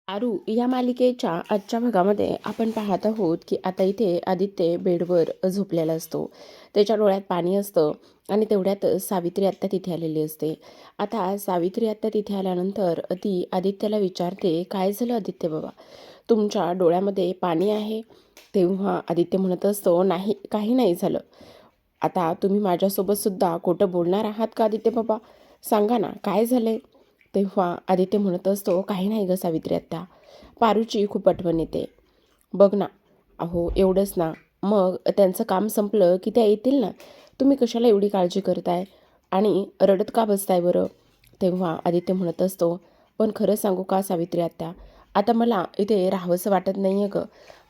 आरू या मालिकेच्या आजच्या भागामध्ये आपण पाहत आहोत की आता इथे आदित्य बेडवर झोपलेला असतो. त्याच्या डोळ्यात पाणी असतं आणि तेवढ्यात सावित्री आत्या तिथे आलेली असते. आता सावित्री आत्या तिथे आल्यानंतर ती आदित्यला विचारते, काय झालं आदित्य बाबा, तुमच्या डोळ्यामध्ये पाणी आहे? तेव्हा आदित्य म्हणत असतो, नाही काही नाही झालं. आता तुम्ही माझ्यासोबत सुद्धा खोटं बोलणार आहात का आदित्य बाबा? सांगा ना काय झालंय? तेव्हा आदित्य म्हणत असतो, काही नाही ग सावित्री आत्या, पारूची खूप आठवण येते. बघ ना, अहो एवढंच ना, मग त्यांचं काम संपलं की त्या येतील ना. तुम्ही कशाला एवढी काळजी करताय आणि रडत का बसताय बरं? तेव्हा आदित्य म्हणत असतो, पण खरं सांगू का सावित्री आत्या, आता मला इथे राहावंसं वाटत नाही आहे गं.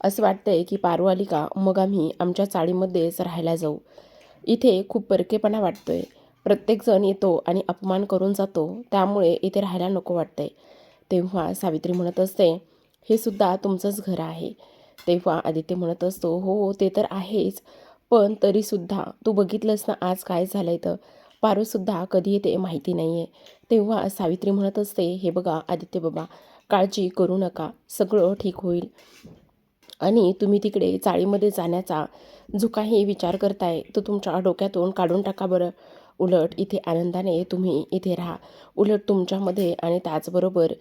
असं वाटतंय की पारू आली का मग आम्ही आमच्या चाळीमध्येच राहायला जाऊ. इथे खूप परकेपणा वाटतोय. प्रत्येकजण येतो आणि अपमान करून जातो, त्यामुळे इथे राहायला नको वाटतंय. तेव्हा सावित्री म्हणत असते, हे सुद्धा तुमचंच घर आहे. तेव्हा आदित्य म्हणत असतो, हो ते तर आहेच, पण तरीसुद्धा तू बघितलंस ना आज काय झालंय तर. पारूसुद्धा कधी येते माहिती नाही आहे. तेव्हा सावित्री म्हणत असते, हे बघा आदित्य बाबा, काळजी करू नका, सगळं ठीक होईल. आणि तुम्ही तिकडे चाळीमध्ये जाण्याचा जो काही विचार करताय तो तुमच्या डोक्यातून काढून टाका बरं. उलट इथे आनंदाने तुम्ही इथे राहा. उलट तुमच्यामध्ये आणि त्याचबरोबर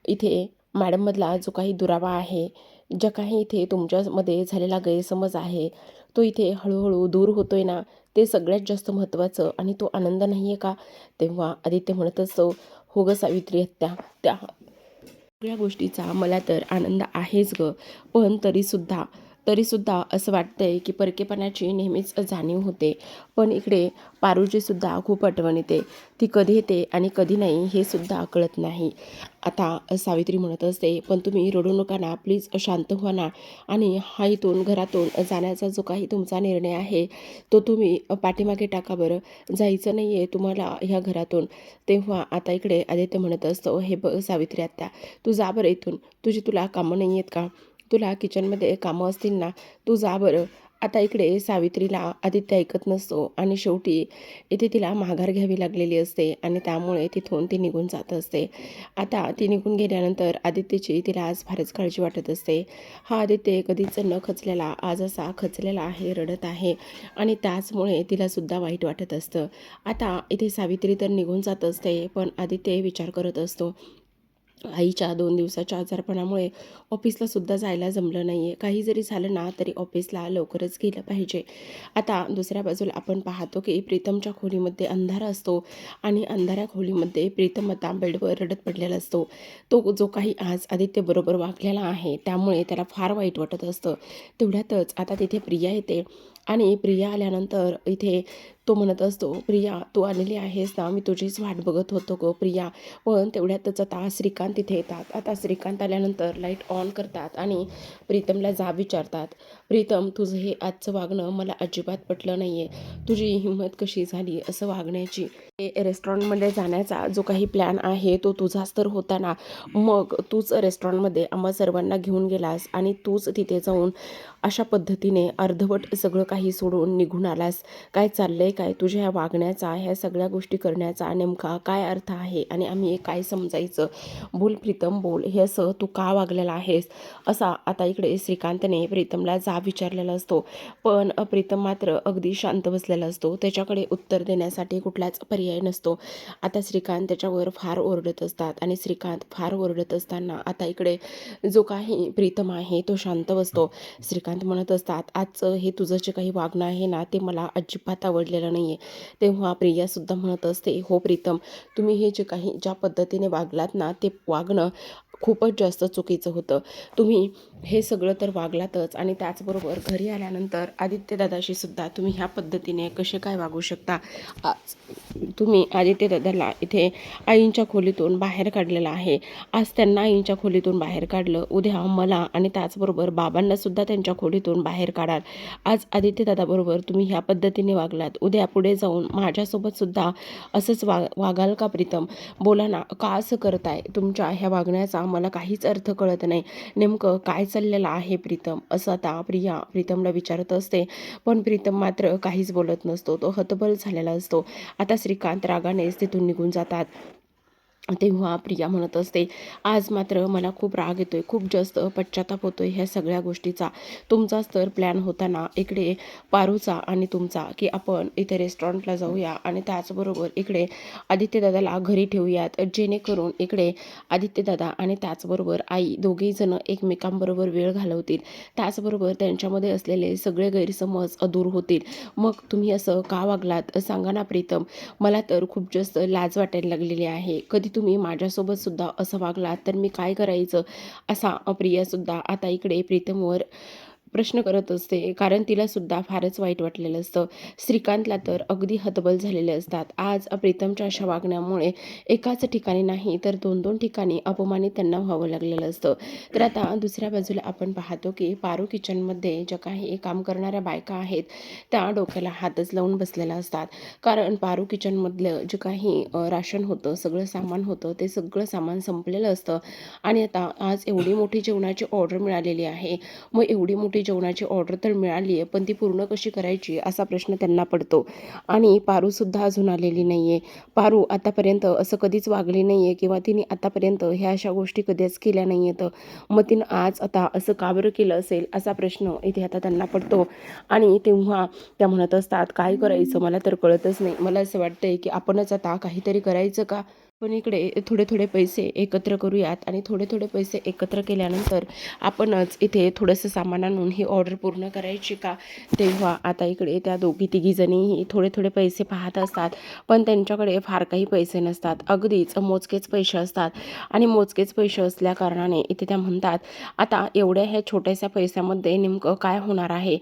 इथे मॅडममधला जो काही दुरावा आहे, ज्या काही इथे तुमच्यामध्ये झालेला गैरसमज आहे, तो इथे हळूहळू दूर होतोय ना, ते सगळ्यात जास्त महत्त्वाचं. आणि तो आनंद नाही आहे का? तेव्हा आदित्य म्हणत असतो, हो गं सावित्री आत्या, त्या सगळ्या गोष्टीचा मला तर आनंद आहेच गं, पण तरीसुद्धा असं वाटतंय की परकेपणाची नेहमीच जाणीव होते. पण इकडे पारूचीसुद्धा खूप आठवण येते. ती कधी येते आणि कधी नाही हे सुद्धा कळत नाही. आता सावित्री म्हणत असते, पण तुम्ही रडू नका ना, प्लीज शांत व्हा ना. आणि हा इथून घरातून जाण्याचा जो काही तुमचा निर्णय आहे तो तुम्ही पाठीमागे टाका बरं. जायचं नाही आहे तुम्हाला ह्या घरातून. तेव्हा आता इकडे आदित्य म्हणत असतो, हे बघ सावित्री आत्या, तू जा बरं इथून. तुला कामं नाही आहेत का? तुला किचनमध्ये कामं असतील ना, तू जा बरं. आता इकडे सावित्रीला आदित्य ऐकत नसतो आणि शेवटी इथे तिला माघार घ्यावी लागलेली असते आणि त्यामुळे तिथून ती निघून जात असते. आता ती निघून गेल्यानंतर आदित्यची तिला आज फारच काळजी वाटत असते. हा आदित्य कधीच न खचलेला आज असा खचलेला आहे, रडत आहे आणि त्याचमुळे तिलासुद्धा वाईट वाटत असतं. आता इथे सावित्री तर निघून जात असते, पण आदित्य विचार करत असतो, आईच्या 2 दिवसाच्या आजारपणामुळे ऑफिसला सुद्धा जायला जमलं नाही आहे. काही जरी झालं ना तरी ऑफिसला लवकरच गेलं पाहिजे. आता दुसऱ्या बाजूला आपण पाहतो की प्रीतमच्या खोलीमध्ये अंधार असतो आणि अंधाऱ्या खोलीमध्ये प्रीतम आता बेडवर रडत पडलेला असतो. तो जो काही आज आदित्यबरोबर वागलेला आहे त्यामुळे त्याला फार वाईट वाटत असतं. तेवढ्यातच आता तिथे प्रिया येते आणि प्रिया आल्यानंतर इथे तो म्हणत असतो, प्रिया तू आलेली आहेस ना, मी तुझीच वाट बघत होतो गं प्रिया. पण तेवढ्यातच आता श्रीकांत तिथे येतात. आता श्रीकांत आल्यानंतर लाईट ऑन करतात आणि प्रीतमला जाब विचारतात, प्रीतम तुझं हे आजचं वागणं मला अजिबात पटलं नाही आहे. तुझी हिंमत कशी झाली असं वागण्याची? रेस्टॉरंटमध्ये जाण्याचा जो काही प्लॅन आहे तो तुझाच तर होता ना. मग तूच रेस्टॉरंटमध्ये आम्हा सर्वांना घेऊन गेलास आणि तूच तिथे जाऊन अशा पद्धतीने अर्धवट सगळं काही सोडून निघून आलास. काय चाललंय काय तुझ्या ह्या वागण्याचा, ह्या सगळ्या गोष्टी करण्याचा नेमका काय अर्थ आहे आणि आम्ही हे काय समजायचं? बोल प्रीतम बोल, हे असं तू का वागलेला आहेस? असा आता इकडे श्रीकांतने प्रीतमला जाब विचारलेला असतो. पण प्रीतम मात्र अगदी शांत बसलेला असतो. त्याच्याकडे उत्तर देण्यासाठी कुठलाच पर्याय नसतो. आता श्रीकांत त्याच्यावर फार ओरडत असतात आणि श्रीकांत फार ओरडत असताना आता इकडे जो काही प्रीतम आहे तो शांत बसतो. श्रीकांत म्हणत असतात, आजचं हे तुझं जे काही वागणं आहे ना ते मला अजिबात आवडलेलं नाही आहे. तेव्हा प्रियासुद्धा म्हणत असते, हो प्रीतम, तुम्ही हे जे काही ज्या पद्धतीने वागलात ना ते वागणं खूपच जास्त चुकीचं होतं. तुम्ही हे सगळं तर वागलातच आणि त्याचबरोबर घरी आल्यानंतर आदित्यदादाशी सुद्धा तुम्ही ह्या पद्धतीने कसे काय वागू शकता? आज तुम्ही आदित्यदादाला इथे आईंच्या खोलीतून बाहेर काढलेलं आहे. आज त्यांना आईंच्या खोलीतून बाहेर काढलं, उद्या मला आणि त्याचबरोबर बाबांना सुद्धा त्यांच्या खोलीतून बाहेर काढाल. आज आदित्यदादाबरोबर तुम्ही ह्या पद्धतीने वागलात, उद्या पुढे जाऊन माझ्यासोबत सुद्धा असंच वागाल का प्रीतम? बोला ना, का असं करताय? तुमच्या ह्या वागण्याचा मला काहीच अर्थ कळत नाही. नेमकं काय चाललेलं आहे प्रीतम? असं आता प्रिया प्रीतमला विचारत असते. पण प्रीतम मात्र काहीच बोलत नसतो. तो हतबल झालेला असतो. आता श्रीकांत रागानेच तिथून निघून जातात. तेव्हा प्रिया म्हणत असते, आज मात्र मला खूप राग येतोय, खूप जास्त पश्चाताप होतोय ह्या सगळ्या गोष्टीचा. तुमचाच तर प्लॅन होता ना इकडे पारूचा आणि तुमचा, की आपण इथे रेस्टॉरंटला जाऊया आणि त्याचबरोबर इकडे आदित्यदादाला घरी ठेवूयात, जेणेकरून इकडे आदित्यदादा आणि त्याचबरोबर आई दोघेही जण एकमेकांबरोबर वेळ घालवतील. त्याचबरोबर त्यांच्यामध्ये असलेले सगळे गैरसमज दूर होतील. मग तुम्ही असं का वागलात सांगा ना प्रीतम? मला तर खूप जास्त लाज वाटायला लागलेली आहे. कधी तुम्ही माझ्यासोबत सुद्धा असं वागलात तर मी काय करायचं? असा प्रियासुद्धा आता इकडे प्रीतमवर प्रश्न करत असते. कारण तिला सुद्धा फारच वाईट वाटलेलं असतं. श्रीकांतला तर अगदी हतबल झालेले असतात. आज प्रीतमच्या अशा वागण्यामुळे एकाच ठिकाणी नाही तर 2-2 ठिकाणी अपमानित त्यांना व्हावं लागलेलं असतं. तर आता दुसऱ्या बाजूला आपण पाहतो की पारू किचनमध्ये ज्या काही काम करणाऱ्या बायका आहेत त्या डोक्याला हातच लावून बसलेल्या असतात. कारण पारू किचनमधलं जे काही राशन होतं, सगळं सामान होतं, ते सगळं सामान संपलेलं असतं आणि आता आज एवढी मोठी जेवणाची ऑर्डर मिळालेली आहे. मग एवढी मोठी जेवणाची ऑर्डर तर मिळाली आहे, पण ती पूर्ण कशी करायची असा प्रश्न त्यांना पडतो. आणि पारूसुद्धा अजून आलेली नाही आहे. पारू आतापर्यंत असं कधीच वागली नाही आहे किंवा तिने आतापर्यंत ह्या अशा गोष्टी कधीच केल्या नाही आहेत. मग तिनं आज आता असं का बरं केलं असेल असा प्रश्न इथे आता त्यांना पडतो. आणि तेव्हा त्या म्हणत असतात, काय करायचं मला तर कळतच नाही. मला असं वाटतंय की आपणच आता काहीतरी करायचं का? पण इकडे थोडे-थोडे पैसे एकत्र करूयात आणि थोडे-थोडे पैसे एकत्र केल्यानंतर आपणच इथे थोडंसं सामान आणून ही ऑर्डर पूर्ण करायची का? तेव्हा आता इकडे त्या दोघी-तिघी जणीही थोडे-थोडे पैसे पाहत असतात. पण त्यांच्याकडे फार काही पैसे नसतात. अगदीच मोजकेच पैसे असतात आणि मोजकेच पैसे असल्याकारणाने इथे त्या म्हणतात, आता एवढ्या ह्या छोट्याशा पैशामध्ये नेमकं काय होणार आहे?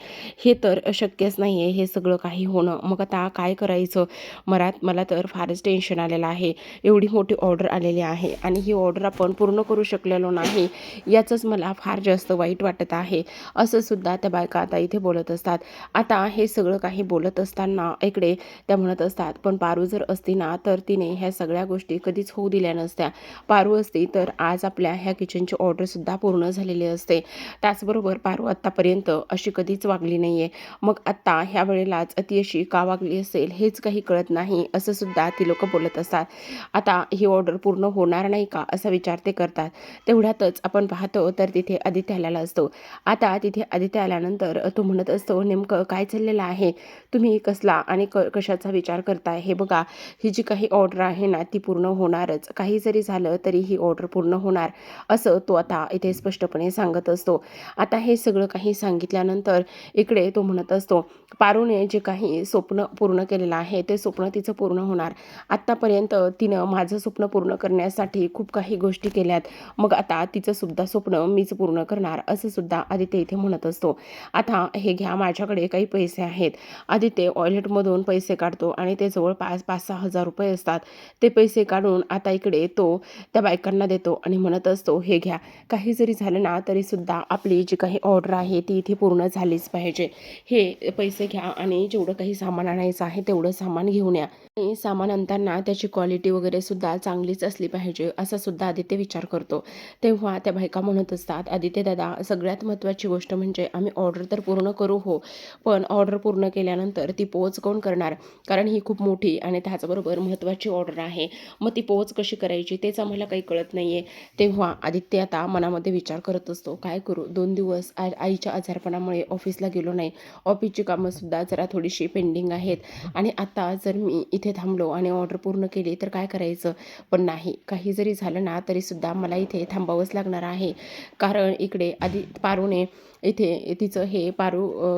हे तर शक्यच नाही आहे हे सगळं काही होणं. मग आता काय करायचं? मला तर फारच टेन्शन आलेलं आहे. एवढी मोठी ऑर्डर आलेली आहे आणि ही ऑर्डर आपण पूर्ण करू शकलेलो नाही, याचंच मला फार जास्त वाईट वाटत आहे. असं सुद्धा त्या बायका आता इथे बोलत असतात. आता हे सगळं काही बोलत असताना इकडे त्या म्हणत असतात, पण पारू जर असती ना, तर तिने ह्या सगळ्या गोष्टी कधीच होऊ दिल्या नसत्या. पारू असती तर आज आपल्या ह्या किचनची ऑर्डरसुद्धा पूर्ण झालेली असते. त्याचबरोबर पारू आत्तापर्यंत अशी कधीच वागली नाही आहे. मग आत्ता ह्या वेळेलाच ती अशी का वागली असेल हेच काही कळत नाही, असं सुद्धा ती लोकं बोलत असतात. आता ही ऑर्डर पूर्ण होणार नाही का असा विचार ते करतात. तेवढ्यातच आपण पाहतो तर तिथे आदित्य आलेला असतो. आता तिथे आदित्य आल्यानंतर तो म्हणत असतो, नेमकं काय चाललेलं आहे? तुम्ही कसला आणि कशाचा विचार करताय? हे बघा, ही जी काही ऑर्डर आहे ना ती पूर्ण होणारच. काही जरी झालं तरी ही ऑर्डर पूर्ण होणार, असं तो आता इथे स्पष्टपणे सांगत असतो. आता हे सगळं काही सांगितल्यानंतर इकडे तो म्हणत असतो, पारूने जे काही स्वप्न पूर्ण केलेलं आहे ते स्वप्न तिचं पूर्ण होणार. आत्तापर्यंत तिनं माझं स्वप्न पूर्ण करण्यासाठी खूप काही गोष्टी केल्यात. मग आता तिचं सुद्धा स्वप्न मीच पूर्ण करणार, असं सुद्धा आदित्य इथे म्हणत असतो. आता हे घ्या, माझ्याकडे काही पैसे आहेत. आदित्य वॉलेटमधून पैसे काढतो आणि ते जवळपास 5,000 हजार रुपये असतात. ते पैसे काढून आता इकडे तो त्या बायकांना देतो आणि म्हणत असतो, हे घ्या. काही जरी झालं ना तरीसुद्धा आपली जी काही ऑर्डर आहे ती इथे पूर्ण झालीच पाहिजे. हे पैसे घ्या आणि जेवढं काही सामान आणायचं आहे तेवढं सामान घेऊन या. आणि सामान आणताना त्याची क्वालिटी वगैरे सुद्धा चांगलीच असली पाहिजे, असा सुद्धा आदित्य विचार करतो. तेव्हा त्या बायका म्हणत असतात, आदित्य दादा, सगळ्यात महत्त्वाची गोष्ट म्हणजे आम्ही ऑर्डर तर पूर्ण करू हो, पण ऑर्डर पूर्ण केल्यानंतर ती पोच कोण करणार? कारण ही खूप मोठी आणि त्याचबरोबर महत्त्वाची ऑर्डर आहे. मग ती पोच कशी करायची तेच आम्हाला काही कळत नाही आहे. तेव्हा आदित्य आता मनामध्ये विचार करत असतो, काय करू? 2 दिवस आईच्या आजारपणामुळे ऑफिसला गेलो नाही. ऑफिसची कामंसुद्धा जरा थोडीशी पेंडिंग आहेत आणि आता जर मी इथे थांबलो आणि ऑर्डर पूर्ण केली तर काय करायचं? पण नाही, काही जरी झालं ना तरीसुद्धा मला इथे थांबावंच लागणार आहे. कारण इकडे आधी पारूने इथे तिचं हे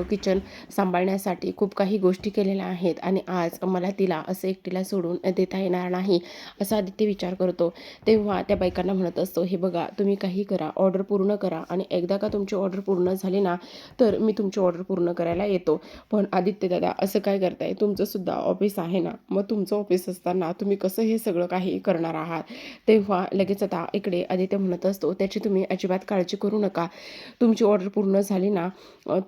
किचन सांभाळण्यासाठी खूप काही गोष्टी केलेल्या आहेत आणि आज मला तिला असं एकटीला सोडून देता येणार नाही, असा आदित्य विचार करतो. तेव्हा त्या बायकांना म्हणत असतो, हे बघा, तुम्ही काही करा, ऑर्डर पूर्ण करा आणि एकदा का तुमची ऑर्डर पूर्ण झाली ना तर मी तुमची ऑर्डर पूर्ण करायला येतो. पण आदित्य दादा, असं काय करताय? तुमचंसुद्धा ऑफिस आहे ना, मग तुमचं ऑफिस असताना तुम्ही कसं हे सगळं काही करणार आहात? तेव्हा लगेच आता इकडे आदित्य म्हणत असतो, त्याची तुम्ही अजिबात काळजी करू नका. तुमची ऑर्डर पूर्ण झाली ना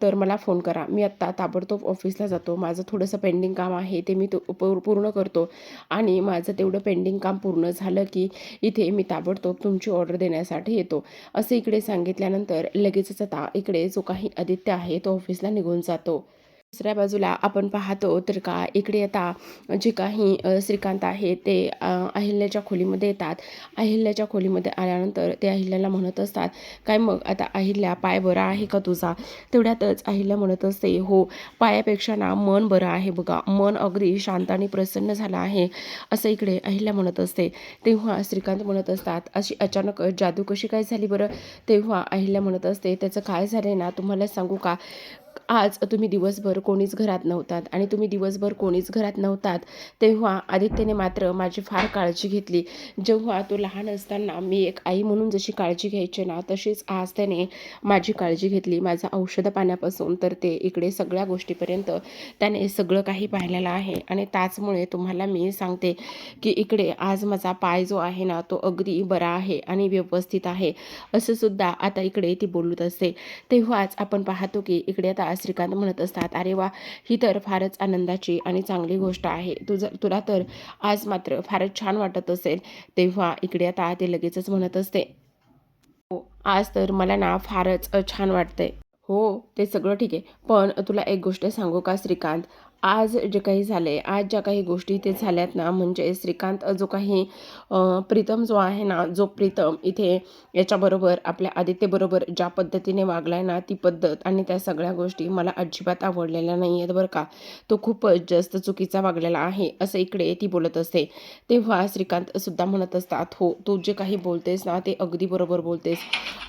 तर मला फोन करा. मी आत्ता ताबडतोब ऑफिसला जातो. माझं थोडंसं पेंडिंग काम आहे ते मी पूर्ण करतो आणि माझं तेवढं पेंडिंग काम पूर्ण झालं की इथे मी ताबडतोब तुमची ऑर्डर देण्यासाठी येतो. असं इकडे सांगितल्यानंतर लगेचच आता इकडे जो काही आदित्य आहे तो ऑफिसला निघून जातो. दुसऱ्या बाजूला आपण पाहतो तर का इकडे आता जे काही श्रीकांत आहे ते अहिल्याच्या खोलीमध्ये येतात. अहिल्याच्या खोलीमध्ये आल्यानंतर ते अहिल्याला म्हणत असतात, "काय मग आता अहिल्या, पाय बरा आहे का तुझा?" तेवढ्यातच अहिल्या म्हणत असते, "हो, पायापेक्षा ना मन बरं आहे बघा. मन अगदी शांत आणि प्रसन्न झालं आहे." असं इकडे अहिल्या म्हणत असते. तेव्हा श्रीकांत म्हणत असतात, "अशी अचानक जादू कशी काय झाली बरं?" तेव्हा अहिल्या म्हणत असते, "त्याचं काय झालंय ना तुम्हाला सांगू का? आज तुम्ही दिवसभर कोणीच घरात नव्हतात आणि तुम्ही दिवसभर कोणीच घरात नव्हतात, तेव्हा आदित्यने मात्र माझी फार काळजी घेतली. जेव्हा तो लहान असताना मी एक आई म्हणून जशी काळजी घ्यायचे ना, तशीच आज त्याने माझी काळजी घेतली. माझं औषध पाण्यापासून तर ते इकडे सगळ्या गोष्टीपर्यंत त्याने सगळं काही पाहिलेलं आहे आणि त्याचमुळे तुम्हाला मी सांगते, की इकडे आज माझा पाय जो आहे ना, तो अगदी बरा आहे आणि व्यवस्थित आहे." असं सुद्धा आता इकडे ती बोलत असते. तेव्हाच आपण पाहतो, की इकडे आता श्रीकांत म्हणत असतात, "अरे वा, ही तर फारच आनंदाची आणि चांगली गोष्ट आहे. तुला तर आज मात्र फारच छान वाटत असेल." तेव्हा इकडे आता ते लगेचच म्हणत असते, "हो, आज तर मला ना फारच छान वाटतंय." "हो, ते सगळं ठीक आहे. पण तुला एक गोष्ट सांगू का श्रीकांत? आज जे काही झालंय, आज ज्या काही गोष्टी इथे झाल्यात ना, म्हणजे श्रीकांत जो काही प्रीतम जो आहे ना, जो प्रीतम इथे याच्याबरोबर आपल्या आदित्यबरोबर ज्या पद्धतीने वागलाय ना, ती पद्धत आणि त्या सगळ्या गोष्टी मला अजिबात आवडलेल्या नाही आहेत बरं का. तो खूपच जास्त चुकीचा वागलेला आहे." असं इकडे ती बोलत असते. तेव्हा श्रीकांत सुद्धा म्हणत असतात, "हो, तू जे काही बोलतेस ना, ते अगदी बरोबर बोलतेस.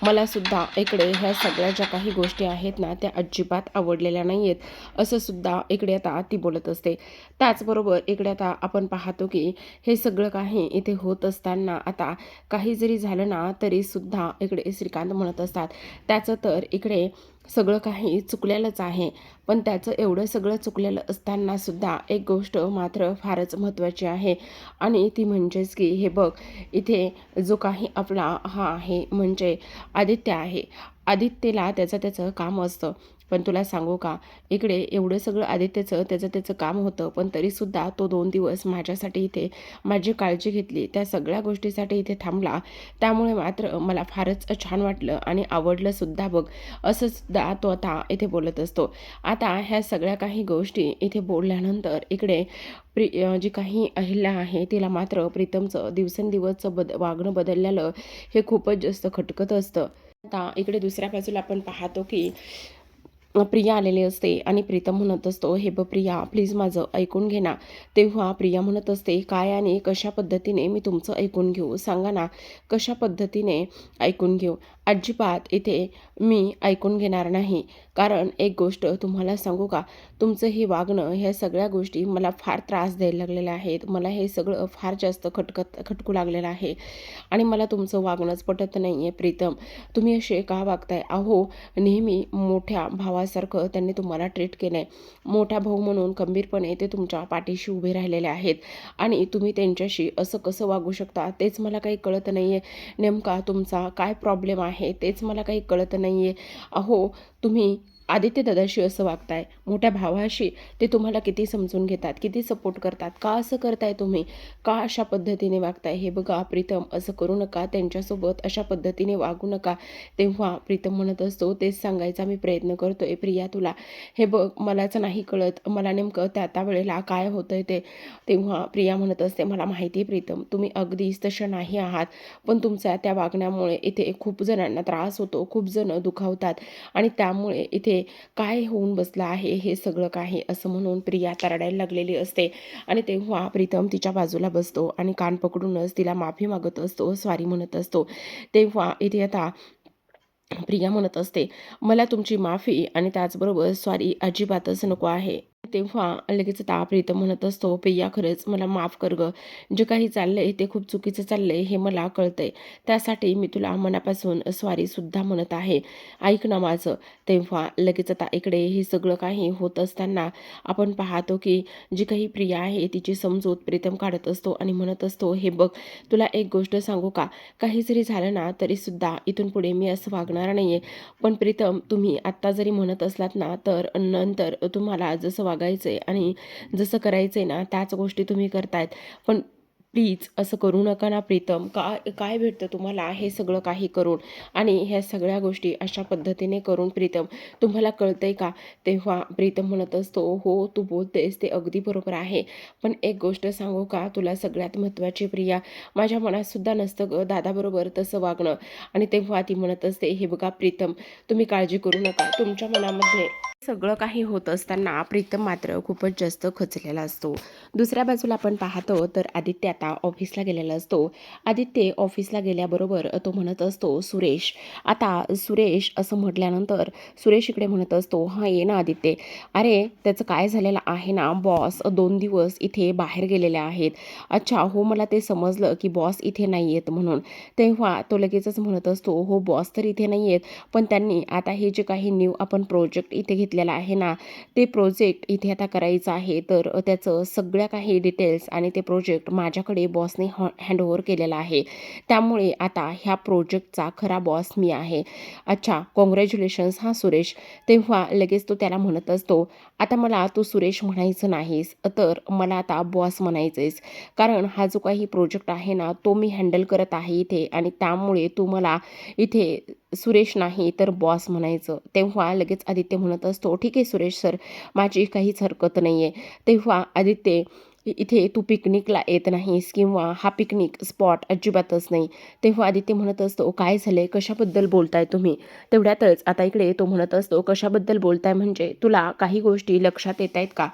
मला सुद्धा इकडे ह्या सगळ्या ज्या काही गोष्टी आहेत ना, त्या अजिबात आवडलेल्या नाही आहेत." असं सुद्धा इकडे आता ती बोलत असते. त्याचबरोबर इकडे आता आपण पाहतो, की हे सगळं काही इथे होत असताना आता काही जरी झालं ना, तरीसुद्धा इकडे श्रीकांत म्हणत असतात, "त्याचं तर इकडे सगळं काही चुकलेलंच आहे. पण त्याचं एवढं सगळं चुकलेलं असताना सुद्धा एक गोष्ट मात्र फारच महत्त्वाची आहे आणि ती म्हणजेच की हे बघ, इथे जो काही आपला हा आहे म्हणजे आदित्य आहे. आदित्यला त्याचं काम असतं. पण तुला सांगू का, इकडे एवढं सगळं आदित्यचं त्याचं काम होतं, पण तरीसुद्धा तो 2 दिवस माझ्यासाठी इथे माझी काळजी घेतली. त्या सगळ्या गोष्टीसाठी इथे थांबला. त्यामुळे मात्र मला फारच छान वाटलं आणि आवडलं सुद्धा बघ." असं सुद्धा तो आता इथे बोलत असतो. आता ह्या सगळ्या काही गोष्टी इथे बोलल्यानंतर इकडे जी काही अहिल्या आहे, तिला मात्र प्रीतमचं दिवसेंदिवसचं वागणं बदललेलं हे खूपच जास्त खटकत असतं. आता इकडे दुसऱ्या बाजूला आपण पाहतो, की प्रिया आलेली असते आणि प्रीतम म्हणत असतो, "हे बघ प्रिया, प्लीज माझं ऐकून घे ना." तेव्हा प्रिया म्हणत असते, "काय आणि कशा पद्धतीने मी तुमचं ऐकून घेऊ? सांगा ना, कशा पद्धतीने ऐकून घेऊ?" "अजिबात इथे मी ऐकून घेणार नाही. कारण एक गोष्ट तुम्हाला सांगू का, तुमचं हे वागणं, ह्या सगळ्या गोष्टी मला फार त्रास द्यायला लागलेल्या आहेत. मला हे सगळं फार जास्त खटकू लागलेलं आहे आणि मला तुमचं वागणंच पटत नाही आहे प्रीतम. तुम्ही असे का वागताय? अहो, नेहमी मोठ्या भावासारखं त्यांनी तुम्हाला ट्रीट केलं आहे. मोठा भाऊ म्हणून खंबीरपणे ते तुमच्या पाठीशी उभे राहिलेले आहेत आणि तुम्ही त्यांच्याशी असं कसं वागू शकता तेच मला काही कळत नाही आहे. नेमका तुमचा काय प्रॉब्लेम आहे तेच मला काही कळत नाही आहे. अहो, तुम्ही आदित्य दादाशी असं वागताय, मोठ्या भावाशी ते तुम्हाला किती समजून घेतात, किती सपोर्ट करतात. का असं करताय तुम्ही? का अशा पद्धतीने वागताय? हे बघा प्रीतम, असं करू नका. त्यांच्यासोबत अशा पद्धतीने वागू नका." तेव्हा प्रीतम म्हणत असतो, "तेच सांगायचा मी प्रयत्न करतोय प्रिया तुला. हे बघ, मलाच नाही कळत मला नेमकं त्या वेळेला काय होतंय ते." तेव्हा प्रिया म्हणत असते, "मला माहिती आहे प्रीतम, तुम्ही अगदीच तशा नाही आहात. पण तुमच्या त्या वागण्यामुळे इथे खूप जणांना त्रास होतो, खूप जण दुखावतात आणि त्यामुळे इथे काय होऊन बसलं आहे हे सगळं काही." असं म्हणून प्रिया रडायला लागलेली असते आणि तेव्हा प्रीतम तिच्या बाजूला बसतो आणि कान पकडूनच तिला माफी मागत असतो, सॉरी म्हणत असतो. तेव्हा इथे आता प्रिया म्हणत असते, "मला तुमची माफी आणि त्याचबरोबर सॉरी अजिबातच नको आहे." तेव्हा लगेच आता प्रीतम म्हणत असतो, "प्रिया, खरंच मला माफ कर गं. जे काही चाललंय ते खूप चुकीचं चाललंय हे मला कळतंय. त्यासाठी मी तुला मनापासून सॉरीसुद्धा म्हणत आहे. ऐक ना माझं." तेव्हा लगेच आता इकडे हे सगळं काही होत असताना आपण पाहतो, की जी काही प्रिया आहे तिची समजूत प्रीतम काढत असतो आणि म्हणत असतो, "हे बघ, तुला एक गोष्ट सांगू का? काही जरी झालं ना तरीसुद्धा इथून पुढे मी असं वागणार नाहीये. पण प्रीतम, तुम्ही आत्ता जरी म्हणत असलात ना, तर नंतर तुम्हाला जसं वागायचंय आणि जसं करायचंय ना त्याच गोष्टी तुम्ही करतायत. पण प्लीज असं करू नका ना प्रीतम. काय भेटतं तुम्हाला हे सगळं काही करून आणि ह्या सगळ्या गोष्टी अशा पद्धतीने करून प्रीतम तुम्हाला कळतंय का? तेव्हा प्रीतम म्हणत असतो, हो तू बोलतेस ते अगदी बरोबर आहे. पण एक गोष्ट सांगू का तुला सगळ्यात महत्त्वाची प्रिया, माझ्या मनात सुद्धा नसतं गं दादाबरोबर तसं वागणं. आणि तेव्हा ती म्हणत असते, हे बघा प्रीतम तुम्ही काळजी करू नका. तुमच्या मनामध्ये सगळं काही होत असताना प्रीतम मात्र खूपच जास्त खचलेला असतो. दुसऱ्या बाजूला आपण पाहतो तर आदित्य आता ऑफिसला गेलेला असतो. आदित्य ऑफिसला गेल्याबरोबर तो म्हणत असतो, सुरेश. आता सुरेश असं म्हटल्यानंतर सुरेश इकडे म्हणत असतो, हां ये ना आदित्य. अरे त्याचं काय झालेलं आहे ना, बॉस 2 दिवस इथे बाहेर गेलेले आहेत. अच्छा हो, मला ते समजलं की बॉस इथे नाही आहेत म्हणून. तेव्हा तो लगेचच म्हणत असतो, हो बॉस तर इथे नाही आहेत, पण त्यांनी आता हे जे काही न्यू आपण प्रोजेक्ट इथे घेतलेला आहे ना, ते प्रोजेक्ट इथे आता करायचं आहे. तर त्याचं सगळ्या काही डिटेल्स आणि ते प्रोजेक्ट माझ्याकडे बॉसने हँडओव्हर केलेला आहे. त्यामुळे आता ह्या प्रोजेक्टचा खरा बॉस मी आहे. अच्छा कॉंग्रॅच्युलेशन्स हां सुरेश. तेव्हा लगेच तो त्याला म्हणत असतो, आता मला तू सुरेश म्हणायचं नाहीस, तर मला आता बॉस म्हणायचंयस. कारण हा जो काही प्रोजेक्ट आहे ना, तो मी हँडल करत आहे इथे आणि त्यामुळे तू मला इथे सुरेश नाही तर बॉस म्हणायचं. तेव्हा लगेच आदित्य म्हणत असतो, ठीक आहे सुरेश सर, माझी काहीच हरकत नाही आहे. तेव्हा आदित्य, इथे तू पिकनिकला येत नाहीस किंवा हा पिकनिक स्पॉट अजिबातच नाही. तेव्हा आदित्य म्हणत असतो, काय झालंय, कशाबद्दल बोलताय तुम्ही? तेवढ्यातच आता इकडे तो म्हणत असतो, कशाबद्दल बोलताय म्हणजे तुला काही गोष्टी लक्षात येत आहेत का?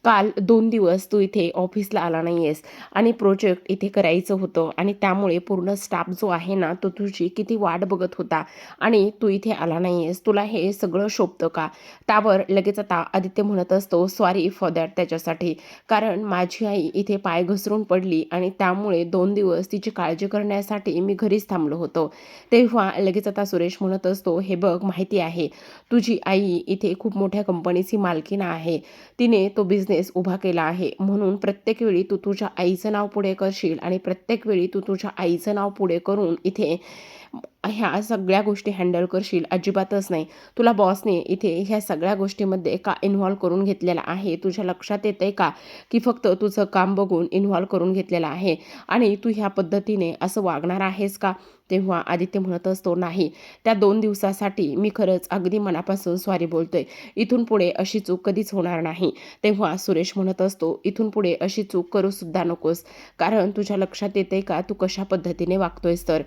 काल 2 दिवस तू इथे ऑफिसला आला नाही आहेस आणि प्रोजेक्ट इथे करायचं होतं आणि त्यामुळे पूर्ण स्टाफ जो आहे ना, तो तुझी किती वाट बघत होता आणि तू इथे आला नाही आहेस. तुला हे सगळं शोभतं का? त्यावर लगेच आता आदित्य म्हणत असतो, सॉरी फॉर दॅट त्याच्यासाठी. कारण माझी आई इथे पाय घसरून पडली आणि त्यामुळे 2 दिवस तिची काळजी करण्यासाठी मी घरीच थांबलो होतो. तेव्हा लगेच आता सुरेश म्हणत असतो, हे बघ माहिती आहे तुझी आई इथे खूप मोठ्या कंपनीची मालकीण आहे. तिने तो बिझनेस उभा केला आहे. म्हणून प्रत्येक वेळी तू तुझ्या आईचं नाव पुढे करशील आणि प्रत्येक वेळी तू तुझ्या आईचं नाव पुढे करून इथे ह्या सगळ्या गोष्टी हँडल करशील अजिबातच नाही. तुला बॉसने इथे ह्या सगळ्या गोष्टीमध्ये का इन्व्हॉल्व करून घेतलेला आहे? तुझ्या लक्षात येतंय का की फक्त तुझं काम बघून इन्व्हॉल्व करून घेतलेलं आहे आणि तू ह्या पद्धतीने असं वागणार आहेस का? तेव्हा आदित्य म्हणत असतो, नाही, त्या 2 दिवसासाठी मी खरंच अगदी मनापासून सॉरी बोलतोय. इथून पुढे अशी चूक कधीच होणार नाही. तेव्हा सुरेश म्हणत असतो, इथून पुढे अशी चूक करू सुद्धा नकोस. कारण तुझ्या लक्षात येतंय का तू कशा पद्धतीने वागतोयस तर?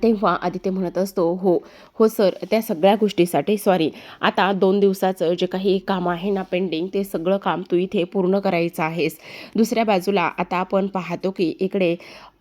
तेव्हा आदित्य म्हणत असतो, हो हो सर, त्या सगळ्या गोष्टीसाठी सॉरी. आता 2 दिवसाचं जे काही काम आहे ना पेंडिंग, ते सगळं काम तू इथे पूर्ण करायचं आहेस. दुसऱ्या बाजूला आता आपण पाहतो की इकडे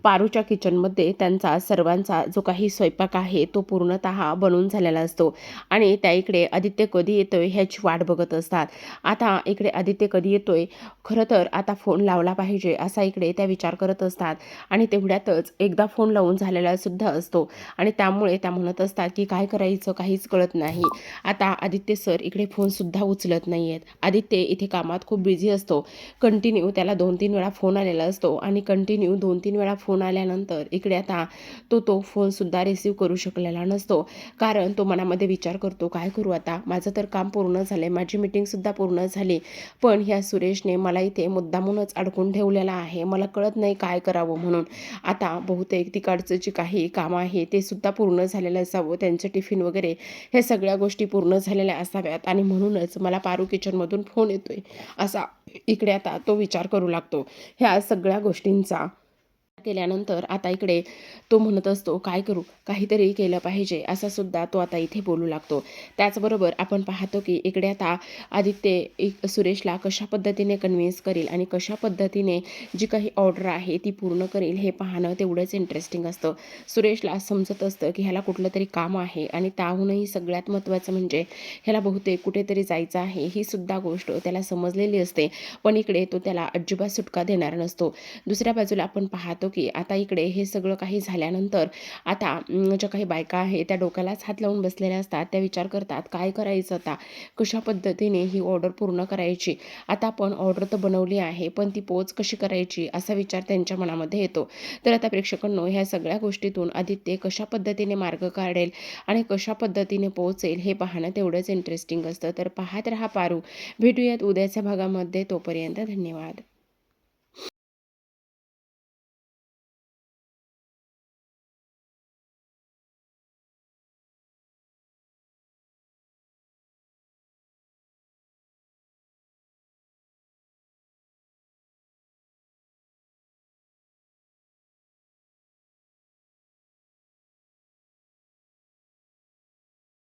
पारूच्या किचनमध्ये त्यांचा सर्वांचा जो काही स्वयंपाक आहे तो पूर्णतः बनून झालेला असतो आणि त्या इकडे आदित्य कधी येतोय ह्याची वाट बघत असतात. आता इकडे आदित्य कधी येतोय, खरं तर आता फोन लावला पाहिजे असा इकडे त्या विचार करत असतात आणि तेवढ्यातच एकदा फोन लावून झालेला सुद्धा असतो आणि त्यामुळे त्या म्हणत असतात की काय करायचं काहीच कळत नाही. आता आदित्य सर इकडे फोनसुद्धा उचलत नाही आहेत. आदित्य इथे कामात खूप बिझी असतो. कंटिन्यू त्याला 2-3 वेळा फोन आलेला असतो आणि कंटिन्यू 2-3 वेळा फोन आल्यानंतर इकडे आता तो फोनसुद्धा रिसीव करू शकलेला नसतो. कारण तो मनामध्ये विचार करतो, काय करू आता, माझं तर काम पूर्ण झालं आहे, माझी मीटिंगसुद्धा पूर्ण झाली, पण ह्या सुरेशने मला इथे मुद्दामूनच अडकून ठेवलेलं आहे. मला कळत नाही काय करावं म्हणून. आता बहुतेक तिकडचं जे काही काम आहे ते सुद्धा पूर्ण झालेलं असावं, त्यांचं टिफिन वगैरे ह्या सगळ्या गोष्टी पूर्ण झालेल्या असाव्यात आणि म्हणूनच मला पारू किचनमधून फोन येतोय असा इकडे आता तो विचार करू लागतो. ह्या सगळ्या गोष्टींचा केल्यानंतर आता इकडे तो म्हणत असतो, काय करू, काहीतरी केलं पाहिजे असा सुद्धा तो आता इथे बोलू लागतो. त्याचबरोबर आपण पाहतो की इकडे आता आदित्य सुरेशला कशा पद्धतीने कन्व्हिन्स करेल आणि कशा पद्धतीने जी काही ऑर्डर आहे ती पूर्ण करेल हे पाहणं तेवढंच इंटरेस्टिंग असतं. सुरेशला समजत असतं की ह्याला कुठलं तरी काम आहे आणि त्याहूनही सगळ्यात महत्त्वाचं म्हणजे ह्याला बहुतेक कुठेतरी जायचं आहे ही सुद्धा गोष्ट त्याला समजलेली असते. पण इकडे तो त्याला अजिबात सुटका देणार नसतो. दुसऱ्या बाजूला आपण पाहतो की आता इकडे हे सगळं काही झाल्यानंतर आता ज्या काही बायका आहेत त्या डोक्यालाच हात लावून बसलेल्या असतात. त्या विचार करतात, काय करायचं आता, कशा पद्धतीने ही ऑर्डर पूर्ण करायची. आता आपण ऑर्डर तर बनवली आहे, पण ती पोच कशी करायची असा विचार त्यांच्या मनामध्ये येतो. तर आता प्रेक्षकांनो, ह्या सगळ्या गोष्टीतून आदित्य कशा पद्धतीने मार्ग काढेल आणि कशा पद्धतीने पोहोचेल हे पाहणं तेवढंच इंटरेस्टिंग असतं. तर पाहत रहा पारू. भेटूयात उद्याच्या भागामध्ये. तोपर्यंत धन्यवाद.